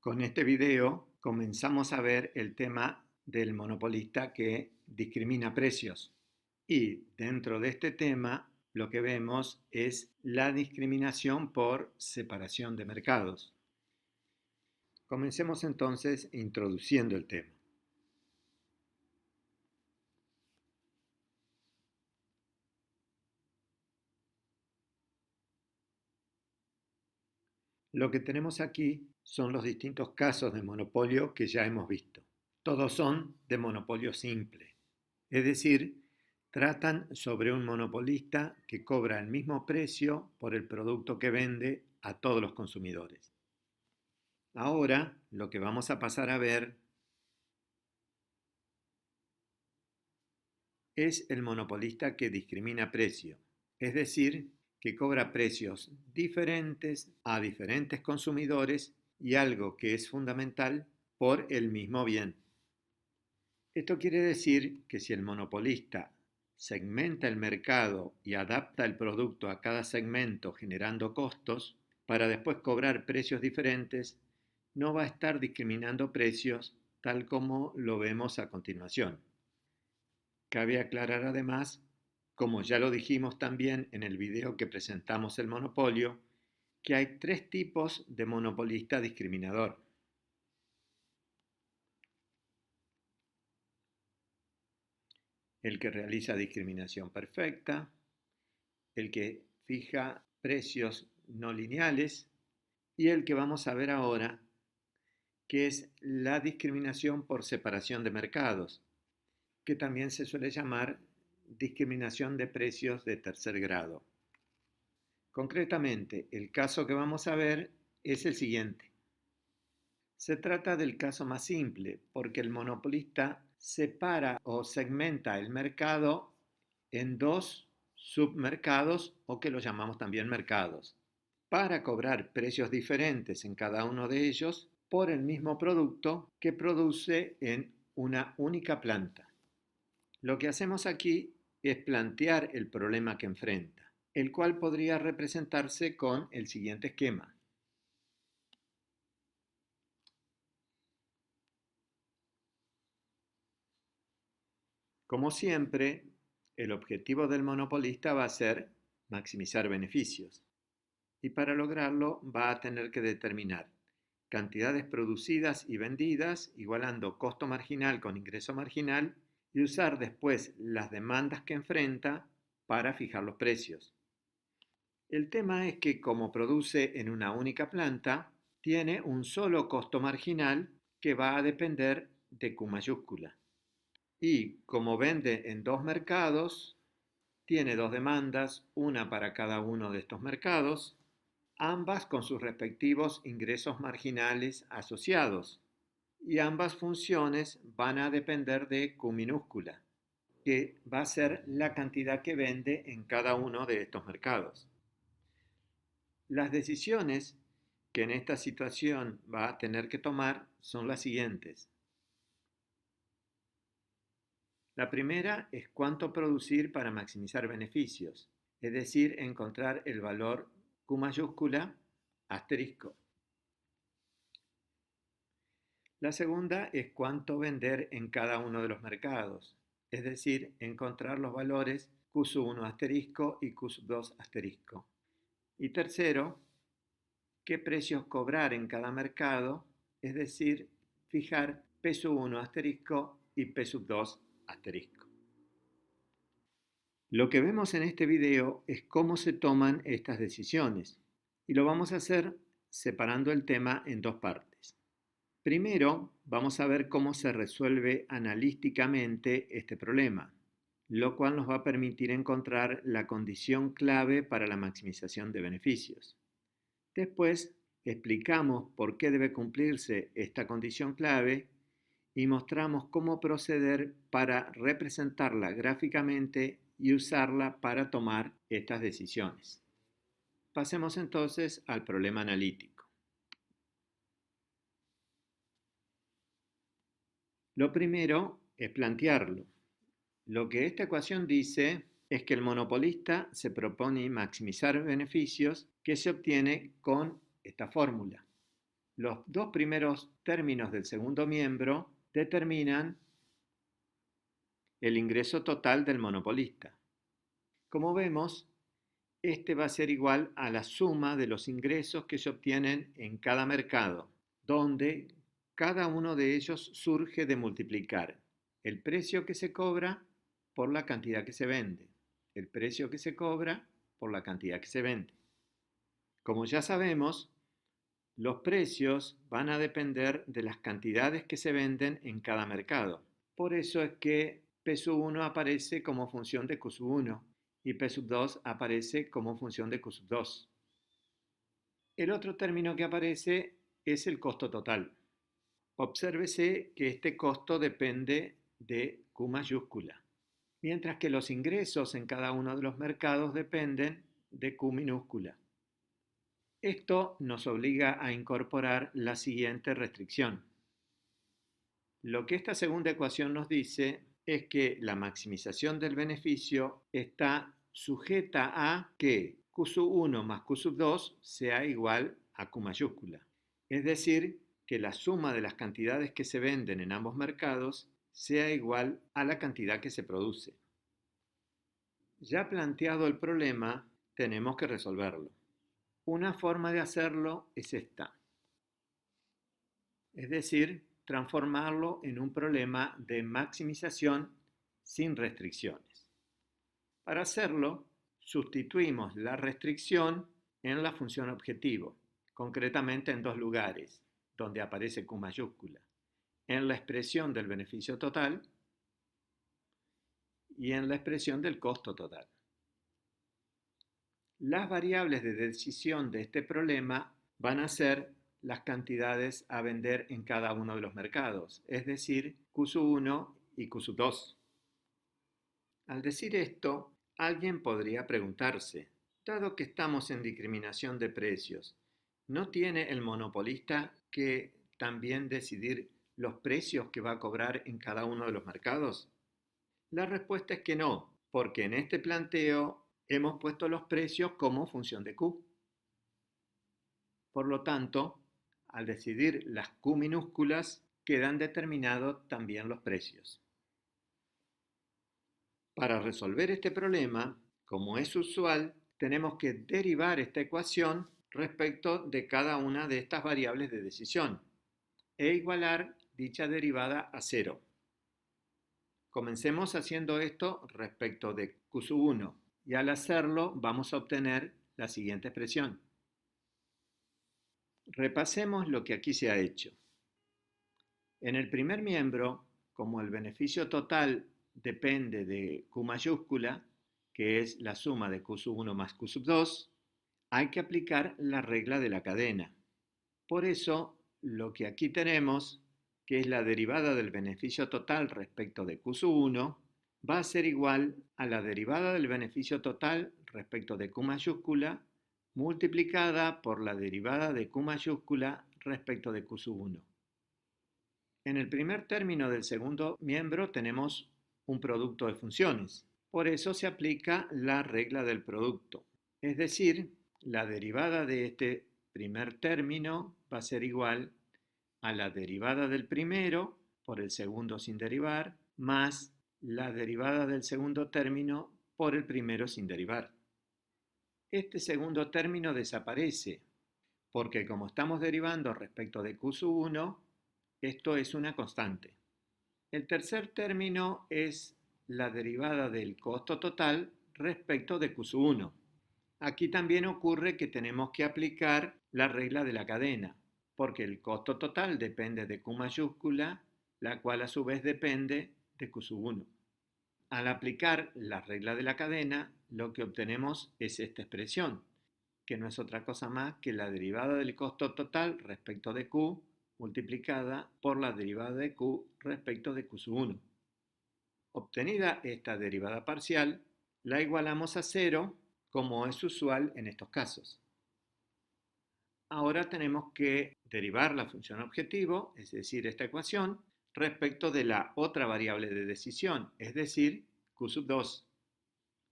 Con este video comenzamos a ver el tema del monopolista que discrimina precios. Y dentro de este tema lo que vemos es la discriminación por separación de mercados. Comencemos entonces introduciendo el tema. Lo que tenemos aquí son los distintos casos de monopolio que ya hemos visto. Todos son de monopolio simple, es decir, tratan sobre un monopolista que cobra el mismo precio por el producto que vende a todos los consumidores. Ahora lo que vamos a pasar a ver es el monopolista que discrimina precio, es decir, que cobra precios diferentes a diferentes consumidores y algo que es fundamental, por el mismo bien. Esto quiere decir que si el monopolista segmenta el mercado y adapta el producto a cada segmento generando costos, para después cobrar precios diferentes, no va a estar discriminando precios tal como lo vemos a continuación. Cabe aclarar además, como ya lo dijimos también en el video que presentamos el monopolio, que hay tres tipos de monopolista discriminador. El que realiza discriminación perfecta, el que fija precios no lineales y el que vamos a ver ahora, que es la discriminación por separación de mercados, que también se suele llamar discriminación de precios de tercer grado. Concretamente, el caso que vamos a ver es el siguiente. Se trata del caso más simple, porque el monopolista separa o segmenta el mercado en dos submercados o que los llamamos también mercados, para cobrar precios diferentes en cada uno de ellos por el mismo producto que produce en una única planta. Lo que hacemos aquí es plantear el problema que enfrenta, el cual podría representarse con el siguiente esquema. Como siempre, el objetivo del monopolista va a ser maximizar beneficios y para lograrlo va a tener que determinar cantidades producidas y vendidas igualando costo marginal con ingreso marginal y usar después las demandas que enfrenta para fijar los precios. El tema es que como produce en una única planta, tiene un solo costo marginal que va a depender de Q mayúscula. Y como vende en dos mercados, tiene dos demandas, una para cada uno de estos mercados, ambas con sus respectivos ingresos marginales asociados, y ambas funciones van a depender de Q minúscula, que va a ser la cantidad que vende en cada uno de estos mercados. Las decisiones que en esta situación va a tener que tomar son las siguientes. La primera es cuánto producir para maximizar beneficios, es decir, encontrar el valor Q mayúscula asterisco. La segunda es cuánto vender en cada uno de los mercados, es decir, encontrar los valores Q1 asterisco y Q2 asterisco. Y tercero, qué precios cobrar en cada mercado, es decir, fijar P1 asterisco y P2 asterisco. Lo que vemos en este video es cómo se toman estas decisiones y lo vamos a hacer separando el tema en dos partes. Primero, vamos a ver cómo se resuelve analíticamente este problema, lo cual nos va a permitir encontrar la condición clave para la maximización de beneficios. Después, explicamos por qué debe cumplirse esta condición clave y mostramos cómo proceder para representarla gráficamente y usarla para tomar estas decisiones. Pasemos entonces al problema analítico. Lo primero es plantearlo. Lo que esta ecuación dice es que el monopolista se propone maximizar beneficios que se obtiene con esta fórmula. Los dos primeros términos del segundo miembro determinan el ingreso total del monopolista. Como vemos, este va a ser igual a la suma de los ingresos que se obtienen en cada mercado, donde cada uno de ellos surge de multiplicar el precio que se cobra por la cantidad que se vende, el precio que se cobra por la cantidad que se vende. Como ya sabemos, los precios van a depender de las cantidades que se venden en cada mercado. Por eso es que P sub 1 aparece como función de Q sub 1 y P sub 2 aparece como función de Q sub 2. El otro término que aparece es el costo total. Obsérvese que este costo depende de Q mayúscula, mientras que los ingresos en cada uno de los mercados dependen de Q minúscula. Esto nos obliga a incorporar la siguiente restricción. Lo que esta segunda ecuación nos dice es que la maximización del beneficio está sujeta a que Q sub 1 más Q sub 2 sea igual a Q mayúscula. Es decir, que la suma de las cantidades que se venden en ambos mercados sea igual a la cantidad que se produce. Ya planteado el problema, tenemos que resolverlo. Una forma de hacerlo es esta, es decir, transformarlo en un problema de maximización sin restricciones. Para hacerlo, sustituimos la restricción en la función objetivo, concretamente en dos lugares, donde aparece Q mayúscula, en la expresión del beneficio total y en la expresión del costo total. Las variables de decisión de este problema van a ser las cantidades a vender en cada uno de los mercados, es decir, Q sub 1 y Q sub 2. Al decir esto, alguien podría preguntarse, dado que estamos en discriminación de precios, ¿no tiene el monopolista que también decidir los precios que va a cobrar en cada uno de los mercados? La respuesta es que no, porque en este planteo hemos puesto los precios como función de Q. Por lo tanto, al decidir las Q minúsculas, quedan determinados también los precios. Para resolver este problema, como es usual, tenemos que derivar esta ecuación respecto de cada una de estas variables de decisión e igualar dicha derivada a cero. Comencemos haciendo esto respecto de Q sub 1 y al hacerlo vamos a obtener la siguiente expresión. Repasemos lo que aquí se ha hecho. En el primer miembro, como el beneficio total depende de Q mayúscula, que es la suma de Q sub 1 más Q sub 2, hay que aplicar la regla de la cadena. Por eso, lo que aquí tenemos, que es la derivada del beneficio total respecto de Q sub 1, va a ser igual a la derivada del beneficio total respecto de Q mayúscula multiplicada por la derivada de Q mayúscula respecto de Q sub 1. En el primer término del segundo miembro tenemos un producto de funciones. Por eso se aplica la regla del producto. Es decir, la derivada de este primer término va a ser igual a la derivada del primero por el segundo sin derivar, más la derivada del segundo término por el primero sin derivar. Este segundo término desaparece, porque como estamos derivando respecto de Q sub 1, esto es una constante. El tercer término es la derivada del costo total respecto de Q sub 1. Aquí también ocurre que tenemos que aplicar la regla de la cadena, porque el costo total depende de Q mayúscula, la cual a su vez depende de Q sub 1. Al aplicar la regla de la cadena, lo que obtenemos es esta expresión, que no es otra cosa más que la derivada del costo total respecto de Q multiplicada por la derivada de Q respecto de Q sub 1. Obtenida esta derivada parcial, la igualamos a cero, como es usual en estos casos. Ahora tenemos que derivar la función objetivo, es decir, esta ecuación, respecto de la otra variable de decisión, es decir, Q sub 2.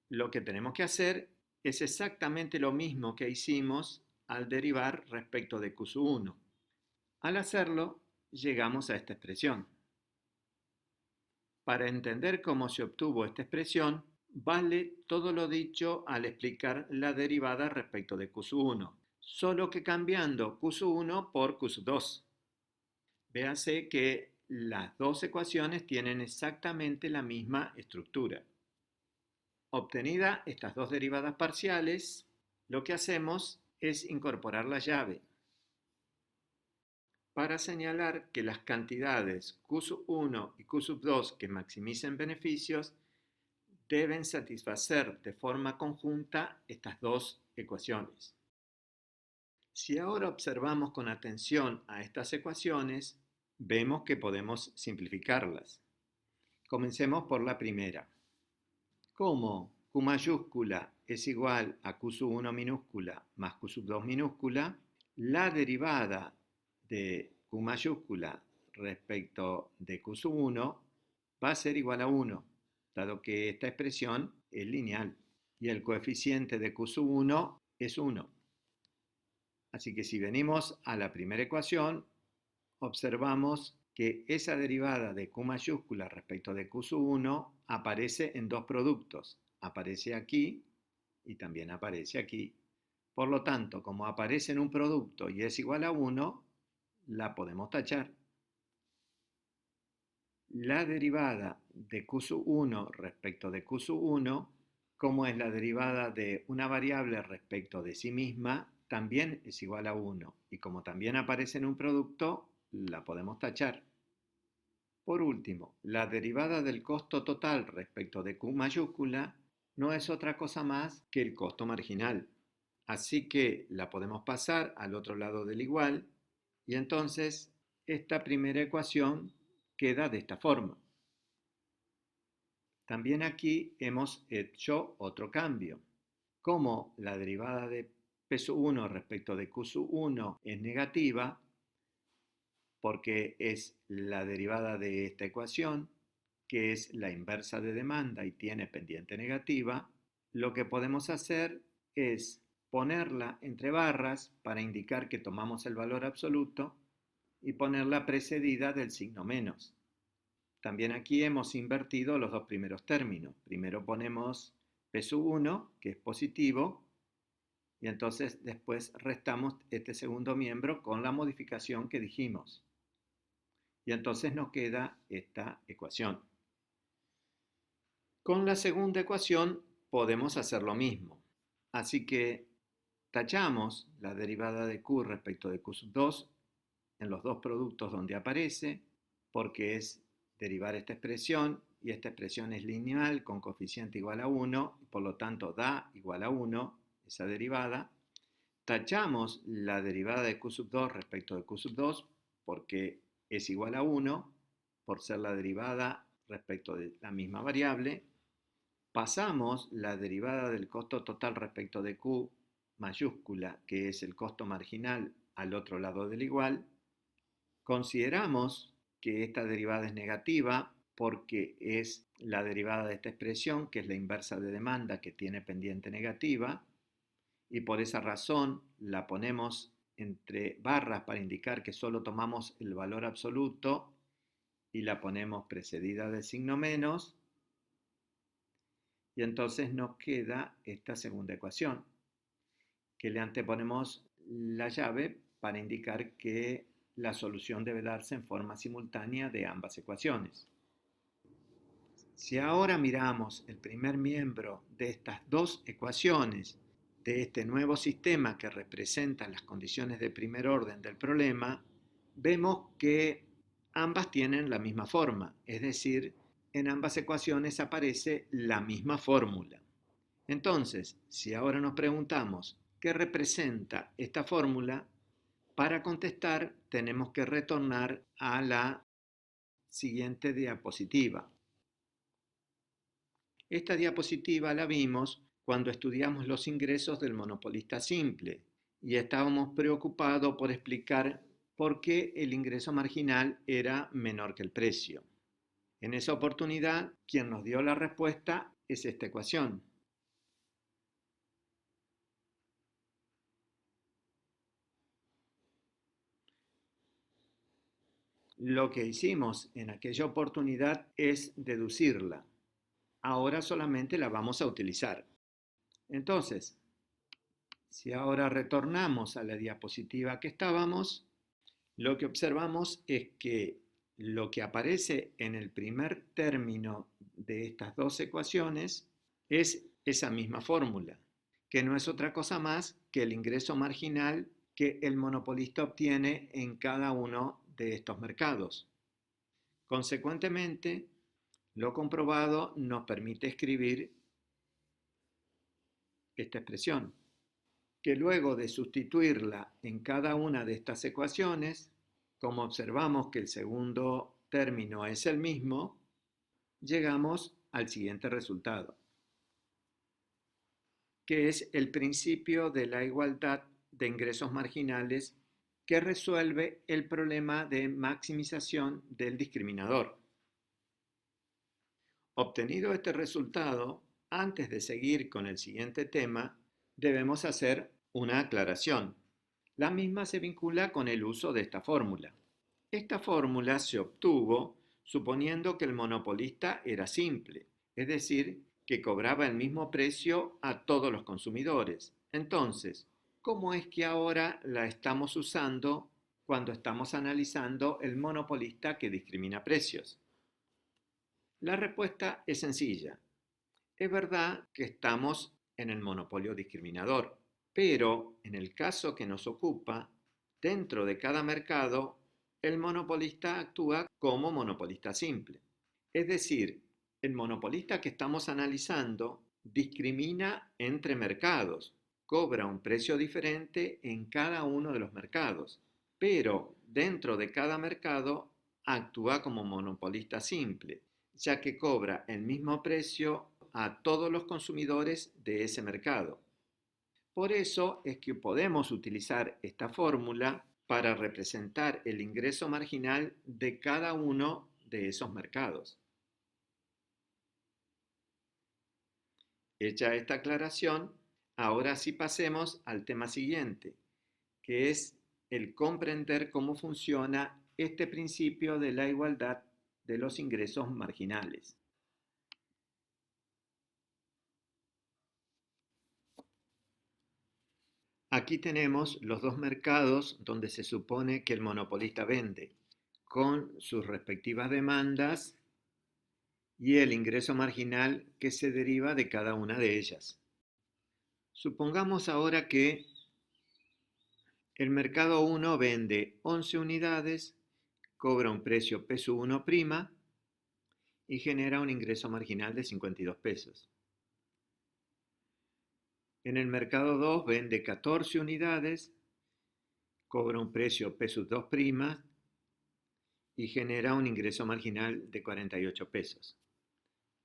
Lo que tenemos que hacer es exactamente lo mismo que hicimos al derivar respecto de Q sub 1. Al hacerlo, llegamos a esta expresión. Para entender cómo se obtuvo esta expresión, vale todo lo dicho al explicar la derivada respecto de Q1, solo que cambiando Q1 por Q2. Véase que las dos ecuaciones tienen exactamente la misma estructura. Obtenida estas dos derivadas parciales, lo que hacemos es incorporar la llave para señalar que las cantidades Q1 y Q2 que maximicen beneficios deben satisfacer de forma conjunta estas dos ecuaciones. Si ahora observamos con atención a estas ecuaciones, vemos que podemos simplificarlas. Comencemos por la primera. Como Q mayúscula es igual a Q1 minúscula más Q2 minúscula, la derivada de Q mayúscula respecto de Q1 va a ser igual a 1, dado que esta expresión es lineal y el coeficiente de Q1 es 1. Así que si venimos a la primera ecuación, observamos que esa derivada de Q mayúscula respecto de Q1 aparece en dos productos. Aparece aquí y también aparece aquí. Por lo tanto, como aparece en un producto y es igual a 1, la podemos tachar. La derivada de Q1 respecto de Q1, como es la derivada de una variable respecto de sí misma, también es igual a 1. Y como también aparece en un producto, la podemos tachar. Por último, la derivada del costo total respecto de Q mayúscula no es otra cosa más que el costo marginal. Así que la podemos pasar al otro lado del igual y entonces esta primera ecuación queda de esta forma. También aquí hemos hecho otro cambio. Como la derivada de P1 respecto de Q1 es negativa, porque es la derivada de esta ecuación, que es la inversa de demanda y tiene pendiente negativa, lo que podemos hacer es ponerla entre barras para indicar que tomamos el valor absoluto y ponerla precedida del signo menos. También aquí hemos invertido los dos primeros términos. Primero ponemos P1, que es positivo, y entonces después restamos este segundo miembro con la modificación que dijimos. Y entonces nos queda esta ecuación. Con la segunda ecuación podemos hacer lo mismo. Así que tachamos la derivada de Q respecto de Q2 en los dos productos donde aparece, porque es derivar esta expresión, y esta expresión es lineal con coeficiente igual a 1, y por lo tanto da igual a 1 esa derivada. Tachamos la derivada de Q2 respecto de Q2 porque es igual a 1 por ser la derivada respecto de la misma variable. Pasamos la derivada del costo total respecto de Q mayúscula, que es el costo marginal, al otro lado del igual. Consideramos que esta derivada es negativa porque es la derivada de esta expresión, que es la inversa de demanda, que tiene pendiente negativa, y por esa razón la ponemos entre barras para indicar que solo tomamos el valor absoluto y la ponemos precedida del signo menos, y entonces nos queda esta segunda ecuación, que le anteponemos la llave para indicar que la solución debe darse en forma simultánea de ambas ecuaciones. Si ahora miramos el primer miembro de estas dos ecuaciones de este nuevo sistema que representa las condiciones de primer orden del problema, vemos que ambas tienen la misma forma, es decir, en ambas ecuaciones aparece la misma fórmula. Entonces, si ahora nos preguntamos qué representa esta fórmula, para contestar tenemos que retornar a la siguiente diapositiva. Esta diapositiva la vimos cuando estudiamos los ingresos del monopolista simple y estábamos preocupados por explicar por qué el ingreso marginal era menor que el precio. En esa oportunidad, quien nos dio la respuesta es esta ecuación. Lo que hicimos en aquella oportunidad es deducirla. Ahora solamente la vamos a utilizar. Entonces, si ahora retornamos a la diapositiva que estábamos, lo que observamos es que lo que aparece en el primer término de estas dos ecuaciones es esa misma fórmula, que no es otra cosa más que el ingreso marginal que el monopolista obtiene en cada uno de estos mercados. Consecuentemente, lo comprobado nos permite escribir esta expresión, que luego de sustituirla en cada una de estas ecuaciones, como observamos que el segundo término es el mismo, llegamos al siguiente resultado, que es el principio de la igualdad de ingresos marginales que resuelve el problema de maximización del discriminador. Obtenido este resultado, antes de seguir con el siguiente tema, debemos hacer una aclaración. La misma se vincula con el uso de esta fórmula. Esta fórmula se obtuvo suponiendo que el monopolista era simple, es decir, que cobraba el mismo precio a todos los consumidores. Entonces, ¿cómo es que ahora la estamos usando cuando estamos analizando el monopolista que discrimina precios? La respuesta es sencilla. Es verdad que estamos en el monopolio discriminador, pero en el caso que nos ocupa, dentro de cada mercado, el monopolista actúa como monopolista simple. Es decir, el monopolista que estamos analizando discrimina entre mercados, cobra un precio diferente en cada uno de los mercados, pero dentro de cada mercado actúa como monopolista simple, ya que cobra el mismo precio a todos los consumidores de ese mercado. Por eso es que podemos utilizar esta fórmula para representar el ingreso marginal de cada uno de esos mercados. Hecha esta aclaración, ahora sí pasemos al tema siguiente, que es el comprender cómo funciona este principio de la igualdad de los ingresos marginales. Aquí tenemos los dos mercados donde se supone que el monopolista vende, con sus respectivas demandas y el ingreso marginal que se deriva de cada una de ellas. Supongamos ahora que el mercado 1 vende 11 unidades, cobra un precio peso 1 prima y genera un ingreso marginal de 52 pesos. En el mercado 2 vende 14 unidades, cobra un precio peso 2 prima y genera un ingreso marginal de 48 pesos.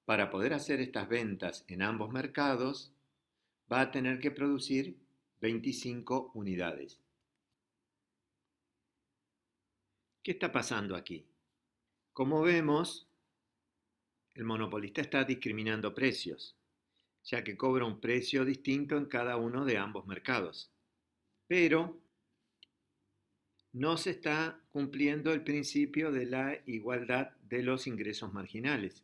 Para poder hacer estas ventas en ambos mercados, va a tener que producir 25 unidades. ¿Qué está pasando aquí? Como vemos, el monopolista está discriminando precios, ya que cobra un precio distinto en cada uno de ambos mercados. Pero no se está cumpliendo el principio de la igualdad de los ingresos marginales.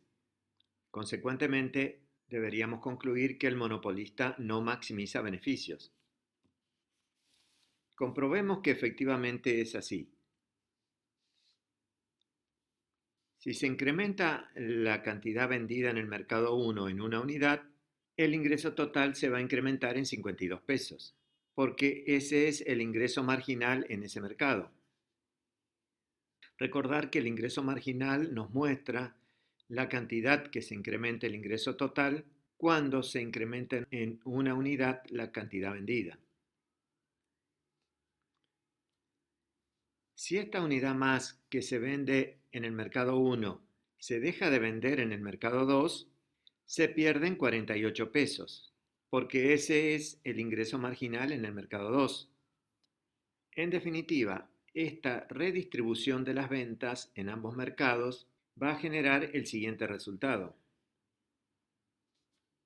Consecuentemente, deberíamos concluir que el monopolista no maximiza beneficios. Comprobemos que efectivamente es así. Si se incrementa la cantidad vendida en el mercado 1 en una unidad, el ingreso total se va a incrementar en 52 pesos, porque ese es el ingreso marginal en ese mercado. Recordar que el ingreso marginal nos muestra la cantidad que se incrementa el ingreso total cuando se incrementa en una unidad la cantidad vendida. Si esta unidad más que se vende en el mercado 1 se deja de vender en el mercado 2, se pierden 48 pesos, porque ese es el ingreso marginal en el mercado 2. En definitiva, esta redistribución de las ventas en ambos mercados va a generar el siguiente resultado.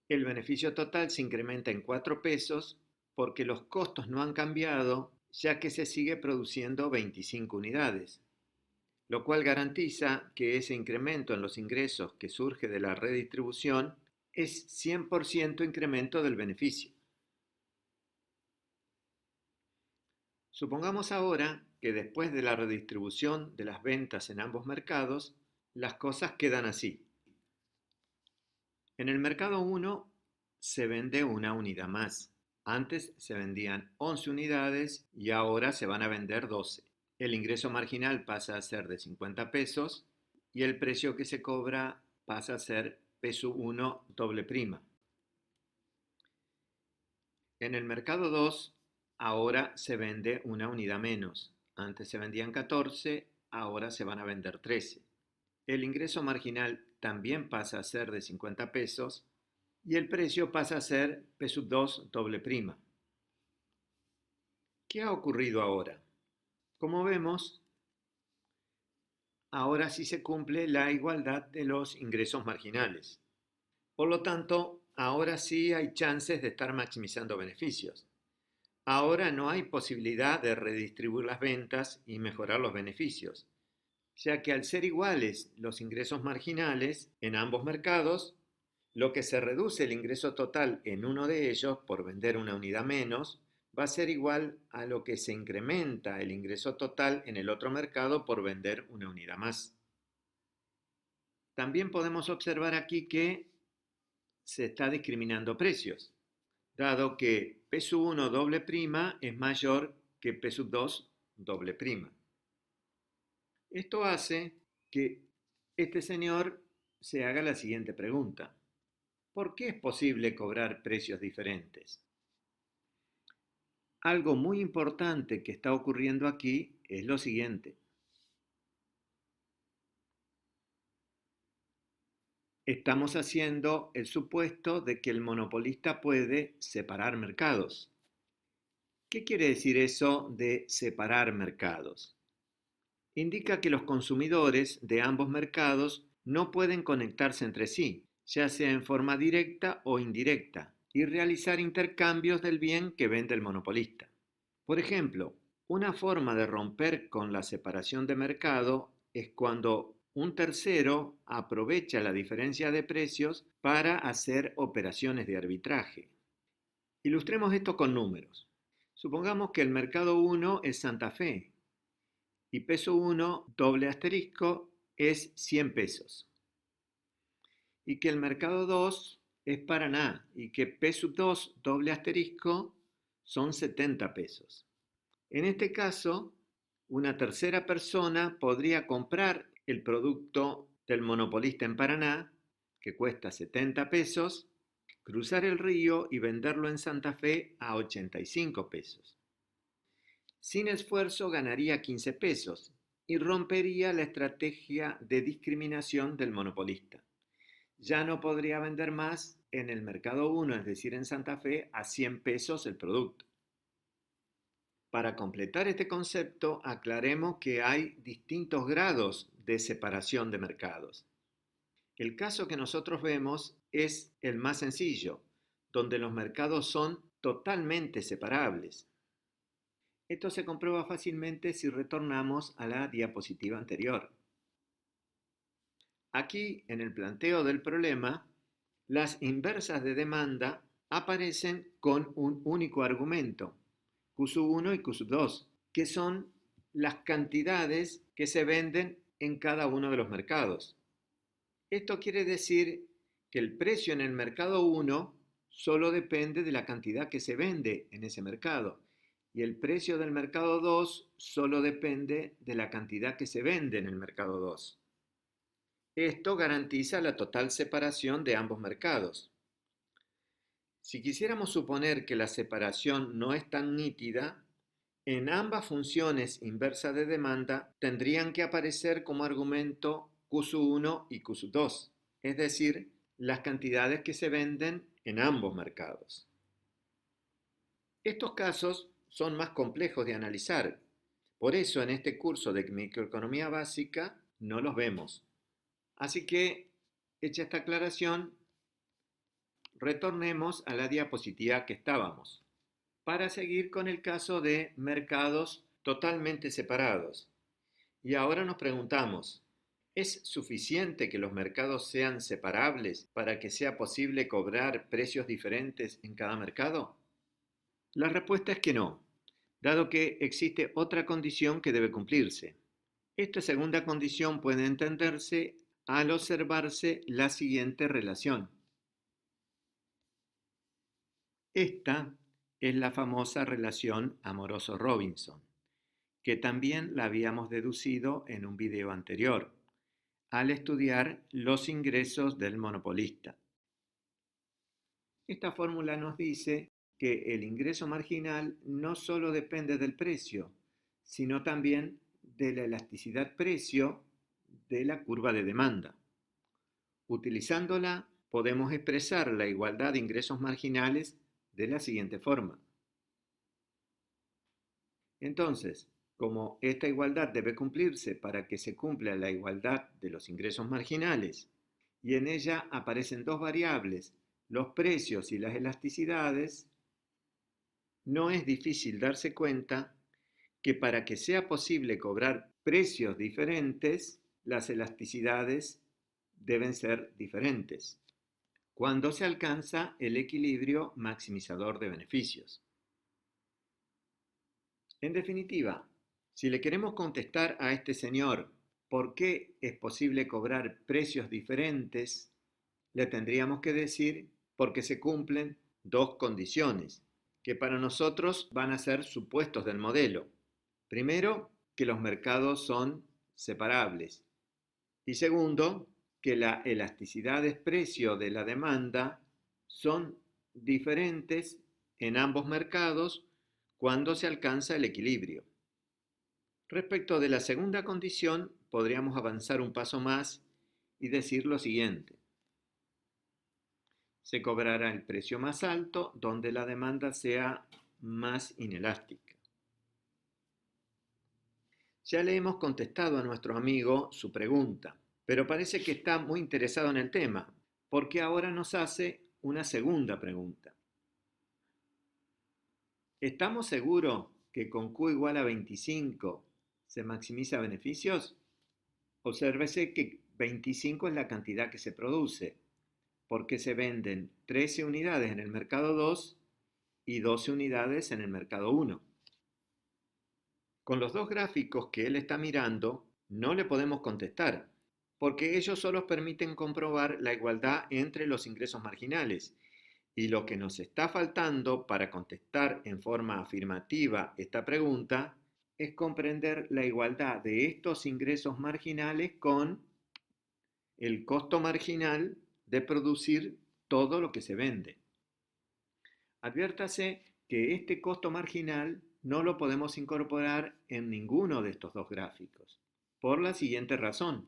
El beneficio total se incrementa en 4 pesos porque los costos no han cambiado ya que se sigue produciendo 25 unidades. lo cual garantiza que ese incremento en los ingresos que surge de la redistribución es 100% incremento del beneficio. Supongamos ahora que después de la redistribución de las ventas en ambos mercados, las cosas quedan así. En el mercado 1 se vende una unidad más. Antes se vendían 11 unidades y ahora se van a vender 12. El ingreso marginal pasa a ser de 50 pesos y el precio que se cobra pasa a ser peso 1 doble prima. En el mercado 2 ahora se vende una unidad menos. Antes se vendían 14, ahora se van a vender 13. El ingreso marginal también pasa a ser de 50 pesos y el precio pasa a ser P sub 2 doble prima. ¿Qué ha ocurrido ahora? Como vemos, ahora sí se cumple la igualdad de los ingresos marginales. Por lo tanto, ahora sí hay chances de estar maximizando beneficios. Ahora no hay posibilidad de redistribuir las ventas y mejorar los beneficios, ya que al ser iguales los ingresos marginales en ambos mercados, lo que se reduce el ingreso total en uno de ellos por vender una unidad menos va a ser igual a lo que se incrementa el ingreso total en el otro mercado por vender una unidad más. También podemos observar aquí que se está discriminando precios, dado que P sub 1 doble prima es mayor que P sub 2 doble prima. Esto hace que este señor se haga la siguiente pregunta. ¿Por qué es posible cobrar precios diferentes? Algo muy importante que está ocurriendo aquí es lo siguiente. Estamos haciendo el supuesto de que el monopolista puede separar mercados. ¿Qué quiere decir eso de separar mercados? Indica que los consumidores de ambos mercados no pueden conectarse entre sí, ya sea en forma directa o indirecta, y realizar intercambios del bien que vende el monopolista. Por ejemplo, una forma de romper con la separación de mercado es cuando un tercero aprovecha la diferencia de precios para hacer operaciones de arbitraje. Ilustremos esto con números. Supongamos que el mercado 1 es Santa Fe y peso 1 doble asterisco es 100 pesos. Y que el mercado 2 es Paraná y que peso 2 doble asterisco son 70 pesos. En este caso, una tercera persona podría comprar el producto del monopolista en Paraná, que cuesta 70 pesos, cruzar el río y venderlo en Santa Fe a 85 pesos. Sin esfuerzo ganaría 15 pesos y rompería la estrategia de discriminación del monopolista. Ya no podría vender más en el mercado 1, es decir, en Santa Fe, a 100 pesos el producto. Para completar este concepto, aclaremos que hay distintos grados de separación de mercados. El caso que nosotros vemos es el más sencillo, donde los mercados son totalmente separables. Esto se comprueba fácilmente si retornamos a la diapositiva anterior. Aquí, en el planteo del problema, las inversas de demanda aparecen con un único argumento, Q sub 1 y Q sub 2, que son las cantidades que se venden en cada uno de los mercados. Esto quiere decir que el precio en el mercado 1 solo depende de la cantidad que se vende en ese mercado y el precio del mercado 2 solo depende de la cantidad que se vende en el mercado 2. Esto garantiza la total separación de ambos mercados. Si quisiéramos suponer que la separación no es tan nítida, en ambas funciones inversas de demanda tendrían que aparecer como argumento Q sub 1 y Q sub 2, es decir, las cantidades que se venden en ambos mercados. Estos casos son más complejos de analizar, por eso en este curso de microeconomía básica no los vemos. Así que, hecha esta aclaración, retornemos a la diapositiva que estábamos, para seguir con el caso de mercados totalmente separados. Y ahora nos preguntamos, ¿es suficiente que los mercados sean separables para que sea posible cobrar precios diferentes en cada mercado? La respuesta es que no, dado que existe otra condición que debe cumplirse. Esta segunda condición puede entenderse al observarse la siguiente relación. Esta es la famosa relación Amoroso-Robinson, que también la habíamos deducido en un video anterior, al estudiar los ingresos del monopolista. Esta fórmula nos dice que el ingreso marginal no solo depende del precio, sino también de la elasticidad precio de la curva de demanda. Utilizándola, podemos expresar la igualdad de ingresos marginales de la siguiente forma. Entonces, como esta igualdad debe cumplirse para que se cumpla la igualdad de los ingresos marginales, y en ella aparecen dos variables, los precios y las elasticidades, no es difícil darse cuenta que para que sea posible cobrar precios diferentes, las elasticidades deben ser diferentes, cuando se alcanza el equilibrio maximizador de beneficios. En definitiva, si le queremos contestar a este señor por qué es posible cobrar precios diferentes, le tendríamos que decir porque se cumplen dos condiciones, que para nosotros van a ser supuestos del modelo. Primero, que los mercados son separables. Y segundo, que la elasticidad de precio de la demanda son diferentes en ambos mercados cuando se alcanza el equilibrio. Respecto de la segunda condición, podríamos avanzar un paso más y decir lo siguiente. Se cobrará el precio más alto donde la demanda sea más inelástica. Ya le hemos contestado a nuestro amigo su pregunta, pero parece que está muy interesado en el tema, porque ahora nos hace una segunda pregunta. ¿Estamos seguros que con Q igual a 25 se maximiza beneficios? Obsérvese que 25 es la cantidad que se produce, porque se venden 13 unidades en el mercado 2 y 12 unidades en el mercado 1. Con los dos gráficos que él está mirando, no le podemos contestar, porque ellos solo permiten comprobar la igualdad entre los ingresos marginales. Y lo que nos está faltando para contestar en forma afirmativa esta pregunta es comprender la igualdad de estos ingresos marginales con el costo marginal de producir todo lo que se vende. Adviértase que este costo marginal no lo podemos incorporar en ninguno de estos dos gráficos, por la siguiente razón.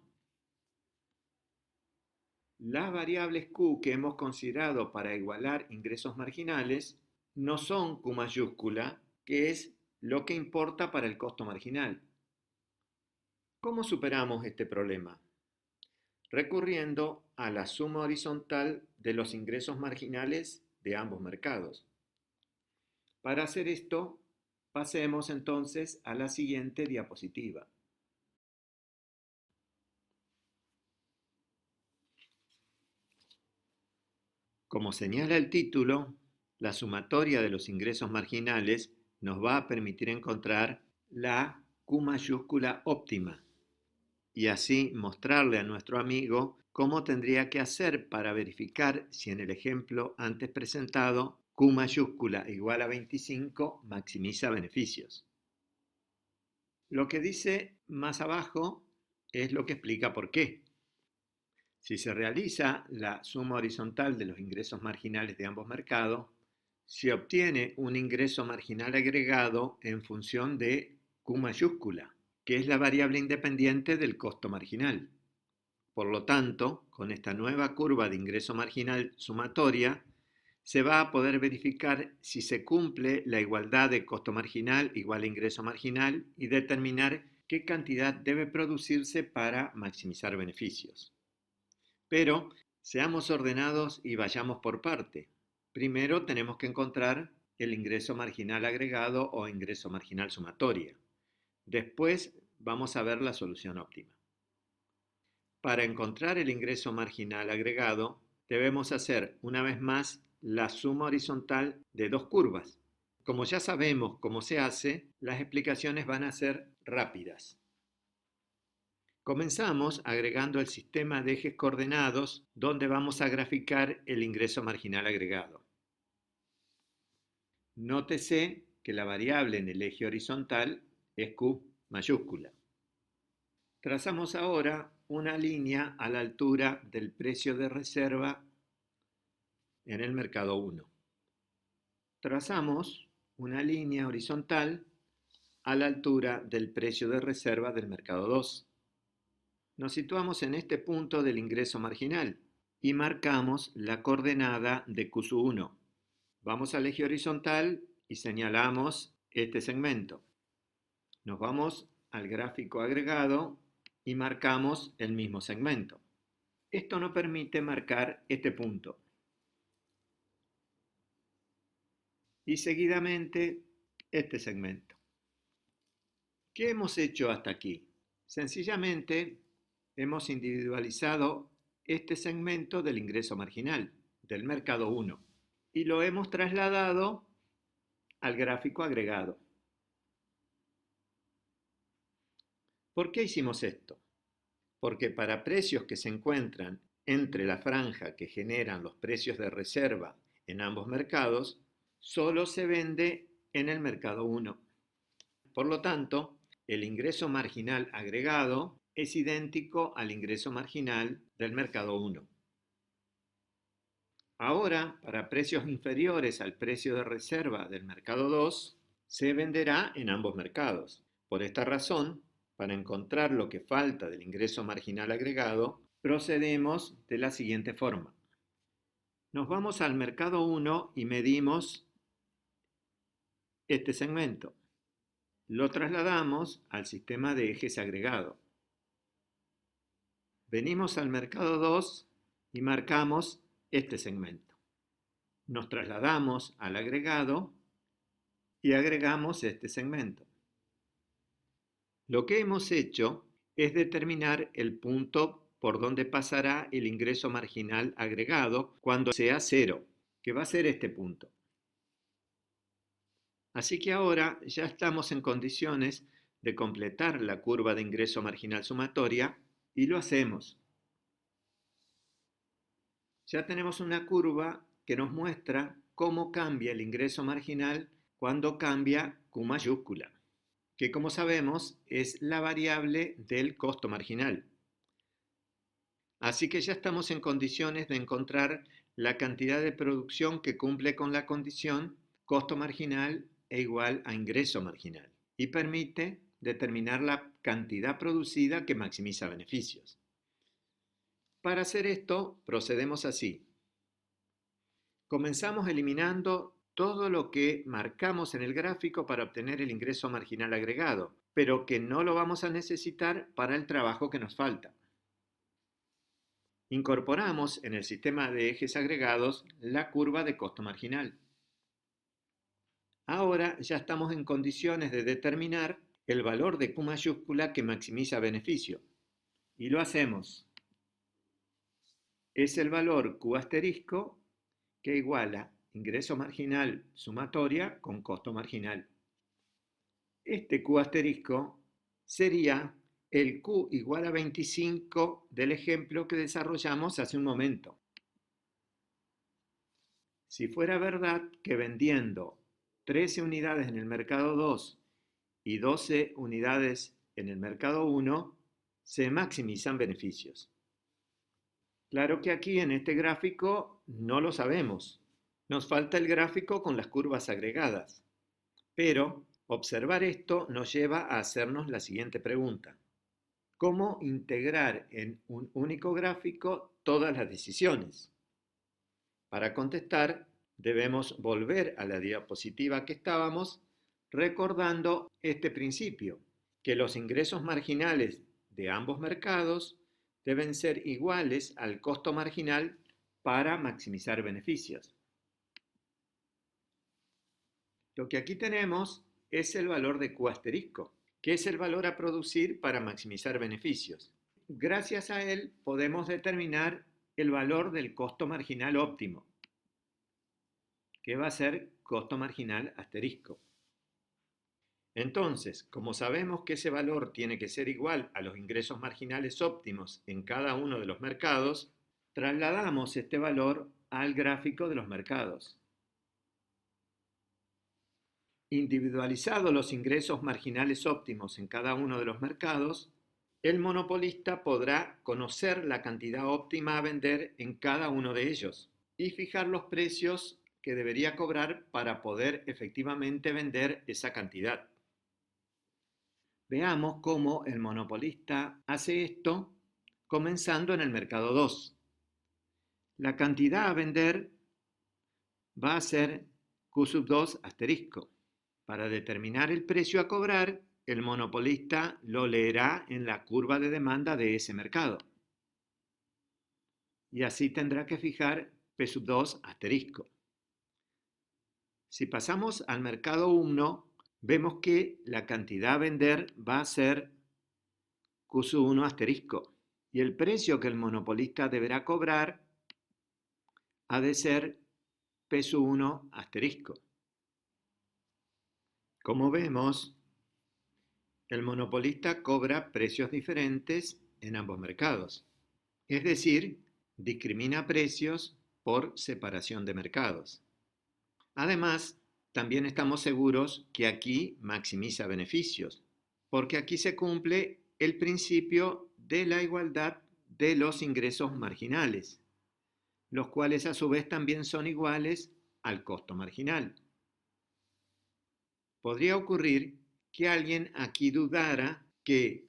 Las variables Q que hemos considerado para igualar ingresos marginales no son Q mayúscula, que es lo que importa para el costo marginal. ¿Cómo superamos este problema? Recurriendo a la suma horizontal de los ingresos marginales de ambos mercados. Para hacer esto, pasemos entonces a la siguiente diapositiva. Como señala el título, la sumatoria de los ingresos marginales nos va a permitir encontrar la Q mayúscula óptima y así mostrarle a nuestro amigo cómo tendría que hacer para verificar si en el ejemplo antes presentado Q mayúscula igual a 25 maximiza beneficios. Lo que dice más abajo es lo que explica por qué. Si se realiza la suma horizontal de los ingresos marginales de ambos mercados, se obtiene un ingreso marginal agregado en función de Q mayúscula, que es la variable independiente del costo marginal. Por lo tanto, con esta nueva curva de ingreso marginal sumatoria, se va a poder verificar si se cumple la igualdad de costo marginal igual a ingreso marginal y determinar qué cantidad debe producirse para maximizar beneficios. Pero seamos ordenados y vayamos por parte. Primero tenemos que encontrar el ingreso marginal agregado o ingreso marginal sumatoria. Después vamos a ver la solución óptima. Para encontrar el ingreso marginal agregado, debemos hacer una vez más la suma horizontal de dos curvas. Como ya sabemos cómo se hace, las explicaciones van a ser rápidas. Comenzamos agregando el sistema de ejes coordenados donde vamos a graficar el ingreso marginal agregado. Nótese que la variable en el eje horizontal es Q mayúscula. Trazamos ahora una línea a la altura del precio de reserva en el mercado 1. Trazamos una línea horizontal a la altura del precio de reserva del mercado 2. Nos situamos en este punto del ingreso marginal y marcamos la coordenada de Q1. Vamos al eje horizontal y señalamos este segmento. Nos vamos al gráfico agregado y marcamos el mismo segmento. Esto nos permite marcar este punto. Y seguidamente este segmento. ¿Qué hemos hecho hasta aquí? Sencillamente hemos individualizado este segmento del ingreso marginal del mercado 1 y lo hemos trasladado al gráfico agregado. ¿Por qué hicimos esto? Porque para precios que se encuentran entre la franja que generan los precios de reserva en ambos mercados, solo se vende en el mercado 1. Por lo tanto, el ingreso marginal agregado es idéntico al ingreso marginal del mercado 1. Ahora, para precios inferiores al precio de reserva del mercado 2, se venderá en ambos mercados. Por esta razón, para encontrar lo que falta del ingreso marginal agregado, procedemos de la siguiente forma. Nos vamos al mercado 1 y medimos este segmento. Lo trasladamos al sistema de ejes agregado. Venimos al mercado 2 y marcamos este segmento. Nos trasladamos al agregado y agregamos este segmento. Lo que hemos hecho es determinar el punto por donde pasará el ingreso marginal agregado cuando sea 0, que va a ser este punto. Así que ahora ya estamos en condiciones de completar la curva de ingreso marginal sumatoria y lo hacemos. Ya tenemos una curva que nos muestra cómo cambia el ingreso marginal cuando cambia Q mayúscula, que como sabemos es la variable del costo marginal. Así que ya estamos en condiciones de encontrar la cantidad de producción que cumple con la condición costo marginal e igual a ingreso marginal y permite determinar la cantidad producida que maximiza beneficios. Para hacer esto procedemos así. Comenzamos eliminando todo lo que marcamos en el gráfico para obtener el ingreso marginal agregado, pero que no lo vamos a necesitar para el trabajo que nos falta. Incorporamos en el sistema de ejes agregados la curva de costo marginal. Ahora ya estamos en condiciones de determinar el valor de Q mayúscula que maximiza beneficio. Y lo hacemos. Es el valor Q asterisco que iguala ingreso marginal sumatoria con costo marginal. Este Q asterisco sería el Q igual a 25 del ejemplo que desarrollamos hace un momento. Si fuera verdad que vendiendo 13 unidades en el mercado 2 y 12 unidades en el mercado 1, se maximizan beneficios. Claro que aquí en este gráfico no lo sabemos. Nos falta el gráfico con las curvas agregadas. Pero observar esto nos lleva a hacernos la siguiente pregunta. ¿Cómo integrar en un único gráfico todas las decisiones? Para contestar, debemos volver a la diapositiva que estábamos recordando este principio, que los ingresos marginales de ambos mercados deben ser iguales al costo marginal para maximizar beneficios. Lo que aquí tenemos es el valor de Q asterisco, que es el valor a producir para maximizar beneficios. Gracias a él podemos determinar el valor del costo marginal óptimo, que va a ser costo marginal asterisco. Entonces, como sabemos que ese valor tiene que ser igual a los ingresos marginales óptimos en cada uno de los mercados, trasladamos este valor al gráfico de los mercados. Individualizados los ingresos marginales óptimos en cada uno de los mercados, el monopolista podrá conocer la cantidad óptima a vender en cada uno de ellos y fijar los precios que debería cobrar para poder efectivamente vender esa cantidad. Veamos cómo el monopolista hace esto comenzando en el mercado 2. La cantidad a vender va a ser Q2 asterisco. Para determinar el precio a cobrar, el monopolista lo leerá en la curva de demanda de ese mercado. Y así tendrá que fijar P2 asterisco. Si pasamos al mercado 1, vemos que la cantidad a vender va a ser Q1 asterisco. Y el precio que el monopolista deberá cobrar ha de ser P1 asterisco. Como vemos, el monopolista cobra precios diferentes en ambos mercados. Es decir, discrimina precios por separación de mercados. Además, también estamos seguros que aquí maximiza beneficios, porque aquí se cumple el principio de la igualdad de los ingresos marginales, los cuales a su vez también son iguales al costo marginal. Podría ocurrir que alguien aquí dudara que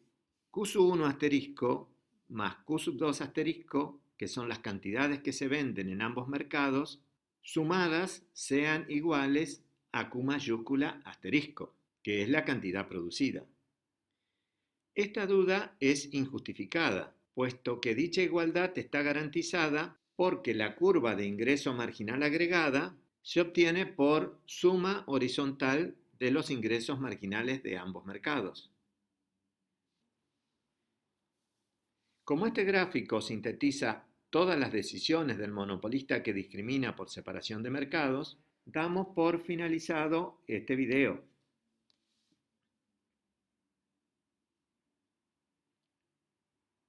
Q1 asterisco más Q2 asterisco, que son las cantidades que se venden en ambos mercados, sumadas sean iguales a Q mayúscula asterisco, que es la cantidad producida. Esta duda es injustificada, puesto que dicha igualdad está garantizada porque la curva de ingreso marginal agregada se obtiene por suma horizontal de los ingresos marginales de ambos mercados. Como este gráfico sintetiza todas las decisiones del monopolista que discrimina por separación de mercados, damos por finalizado este video.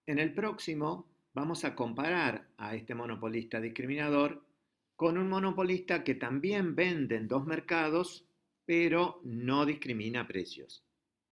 En el próximo vamos a comparar a este monopolista discriminador con un monopolista que también vende en dos mercados, pero no discrimina precios.